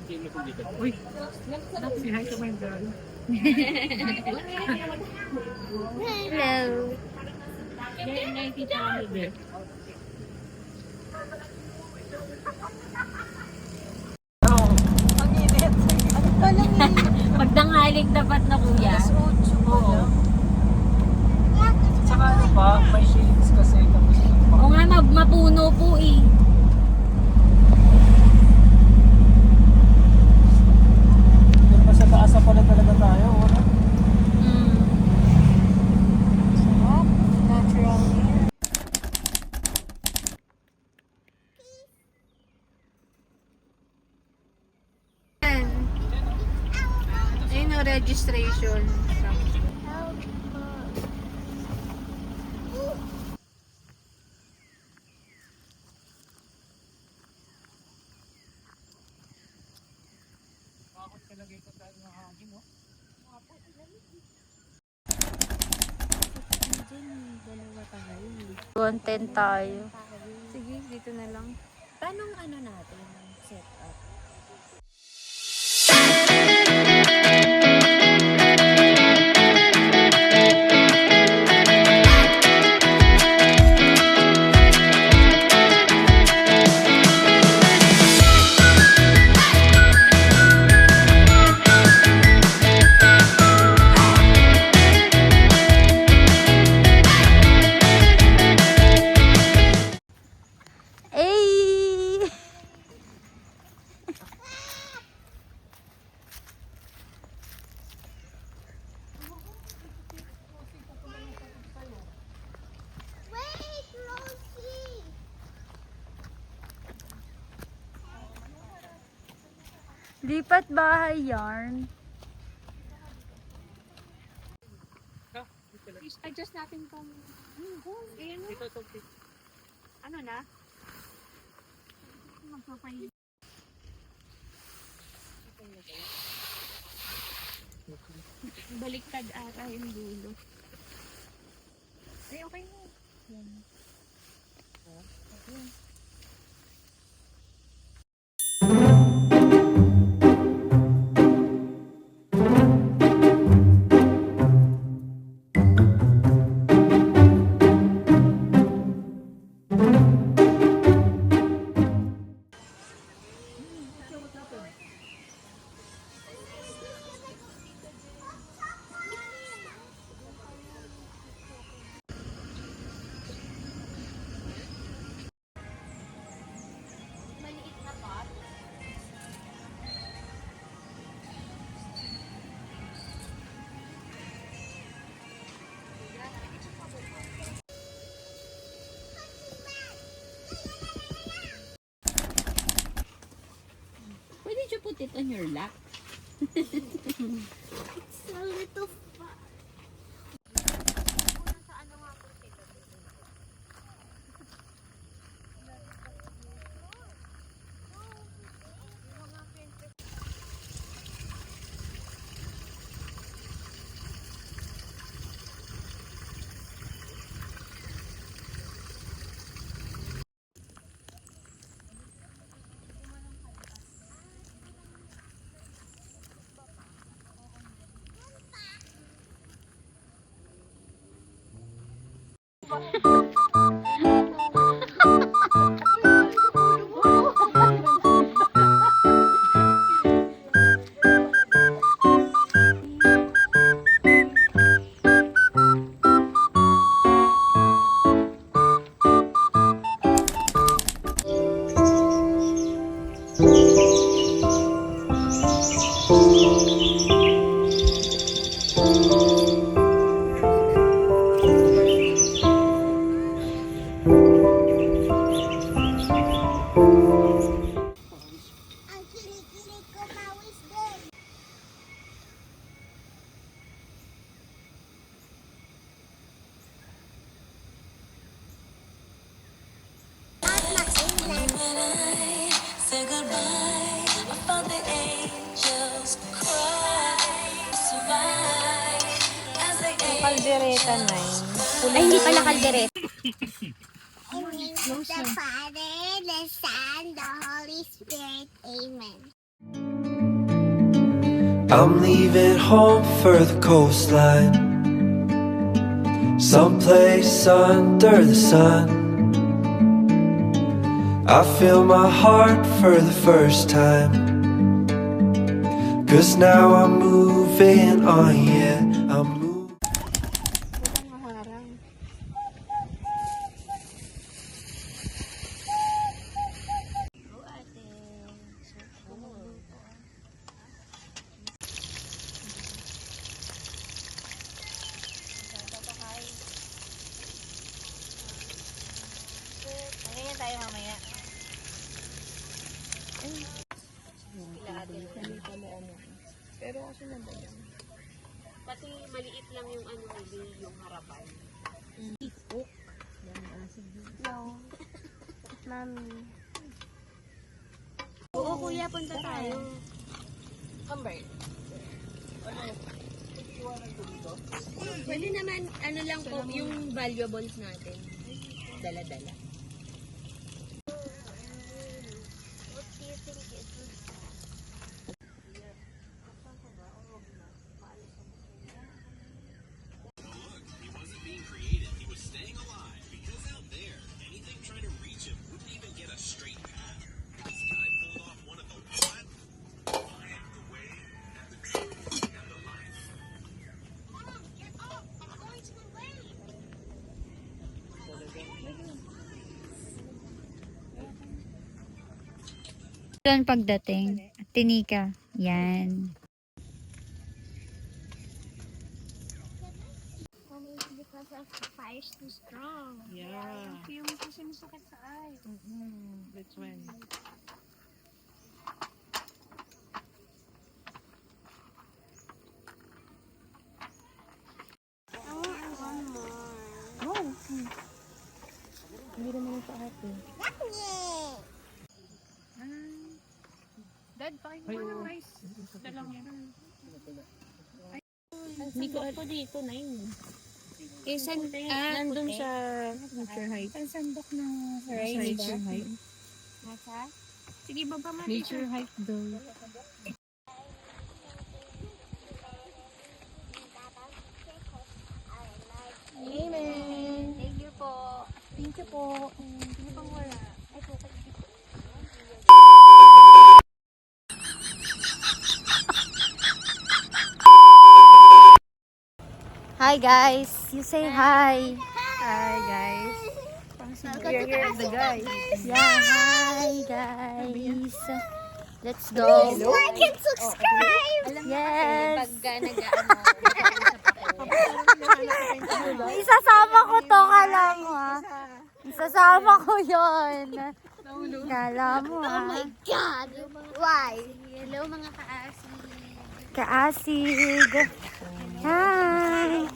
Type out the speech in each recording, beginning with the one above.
Uy, si hi to my girl. Hello. Ngayon, tita kami din. Pagdangaling dapat na kuya. Oo. Tsaka ano pa, may shades kasi tapos O nga, mapuno po eh. doon pa sa taas na pala talaga tayo, wala? Natural air. Ayun o, registration. Bakit talaga ito tayo ng hangin, no? Dalawa tayo. Content tayo. Sige, dito na lang. Paano ano natin? Setup. Ay! Lipat bahay yarn. Adjust natin tong ayan o. Ito, Ano na? Magpapahin. Baliktad ata yung dulo. Ay, okay na. Yan. Okay. Why did you put it on your lap? It's a little fun. Kaldereta na Ay, hindi pala kaldereta. In the name of the Father, the Son, the Holy Spirit. Amen. I'm leaving home for the coastline, someplace under the sun. I feel my heart for the first time, 'cause now I'm moving on, yeah, I'm moving. Walang maharang. Ganyan tayo mamaya. Pero kasi nandun. Pati maliit lang yung ano, yung harapan. No. Mami. Oo, kuya, punta tayo. Ambay. Pwede naman, ano lang po, yung valuables natin. Dala-dala. What do you think it is? Doon pagdating. Tinika. Yan. Mommy, it's because of the fire is too strong. Yeah. Yung kasi masakit sa eye. That's when. I want one more. Oh, hindi naman ito ate. Dad, pakin mo ng rice. Dalang yan. Hindi ko ako dito, 9. Eh, Nandun sa Nature Height. Ang sandok ng rice. Nature Height. Nasa? Sige, baba mo. Nature Height daw. Amen. Thank you po. Thank you po. Hindi pang wala. Ay, po. Hi guys. You say hi. Hi guys. You're here the guys. Yeah, hi guys. Let's go. Like and subscribe! Yes. Pagka nag-ano, Isasama ko to, kala mo ah. Isasama ko yon. Kala mo Oh ah. my God! Why? Hello mga kaasi. Kaasig. Hi.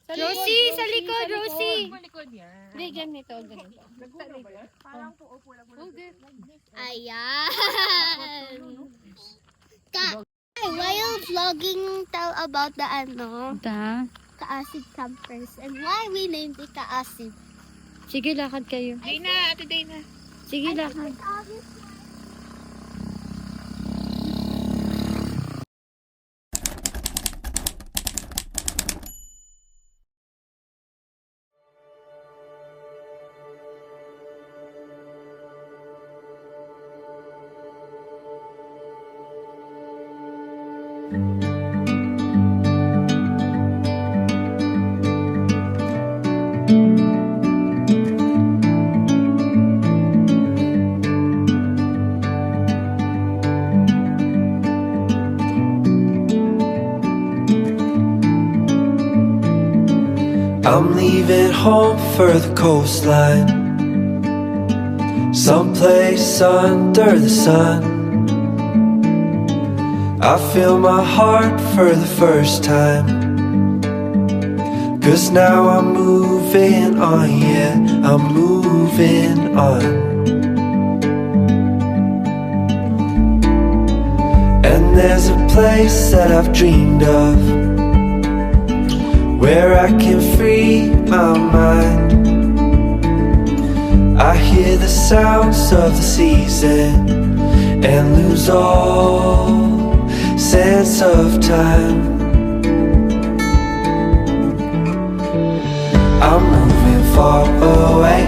Rosie, sa likod, Rosie. Hindi, ganito, ganito. Ayan! Why you vlogging tell about the Ta. Kaasid campers and why we named it Kaasid? Sige, lakad kayo. Dayna, ate Dayna. Sige, lakad. I'm leaving home for the coastline, someplace under the sun. I feel my heart for the first time, 'cause now I'm moving on, yeah, I'm moving on. And there's a place that I've dreamed of, where I can free my mind. I hear the sounds of the season and lose all sense of time. I'm moving far away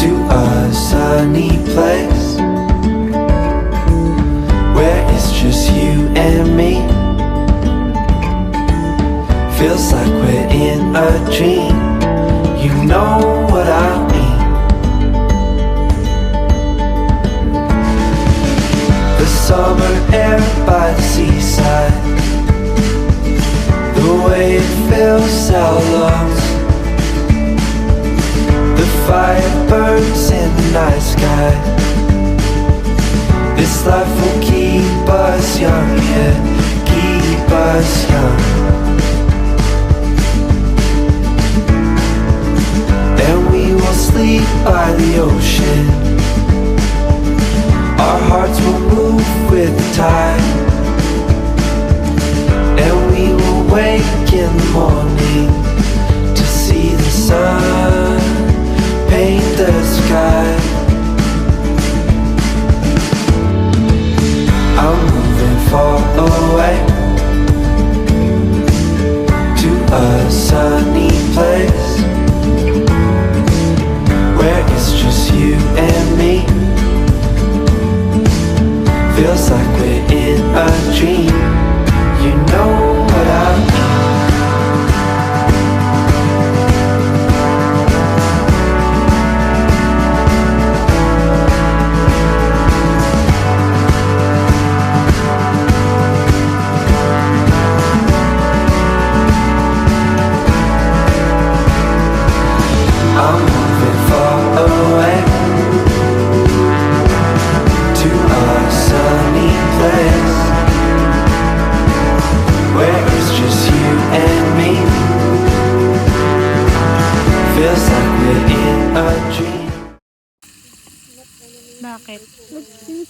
to a sunny place where it's just you and me. Feels like we're in a dream. You know what I mean. The summer air by the seaside, the way it fills our lungs, the fire burns in the night sky. This life will keep us young, yeah, keep us young. And we will sleep by the ocean. Our hearts will move with the tide. And we will wake in the morning to see the sun paint the sky. I'm moving far away to a sunny place where it's just you and me. Feels like we're in a dream. You know what I mean. I'm moving far away to a sunny place where it's just you and me. Feels like we're in a dream. Bakit?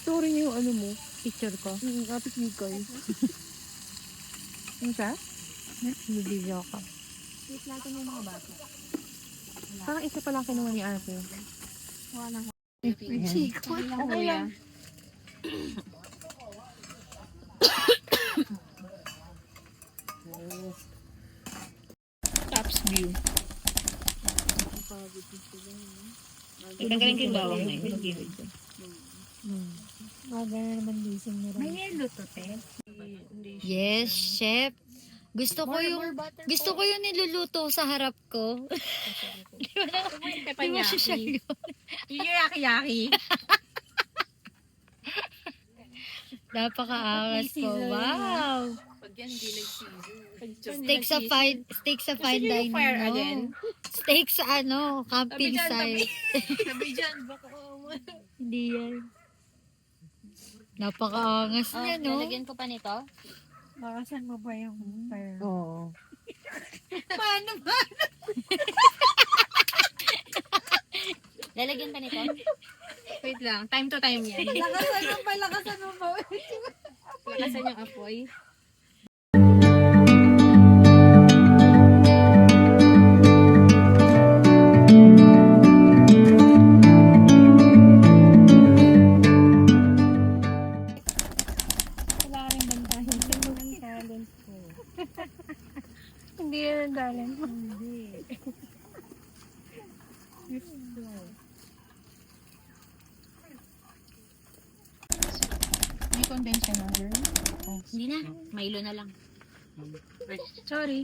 Story niyo yung ano mo. Picture ko. Yung kapit ni Koy. Yung siya? Video ka. Wait natin yung mga bata. Parang isa pa lang kinuha ni ate. Wala na. Chico. Okay lang. Tops view. Itagaling kyung bawang na yun. Magana naman gising na rin. May yellow to, te. Yes, chef. Gusto ko yung niluluto sa harap ko. Di ba siya yun? Yung yaki-yaki. Napaka-angas po. Wow! Pag yan, hindi nag-season. Steak sa fine dining fire mo. again? Steak sa camping site. Sabi dyan, baka Hindi yan. Napaka-angas niya, no? Lalagyan ko pa nito? Makasan mo ba yung fire? Oo. Paano ba? Lalagyan pa nito? Wait lang, time to time yan. Lakasan mo ba? Lakasan yung apoy. Wala ka rin bantahin. Sino ang talent ko? Hindi yan ang talent mo. Hindi. May condense na, girl? Hindi na. Milo na lang. Sorry.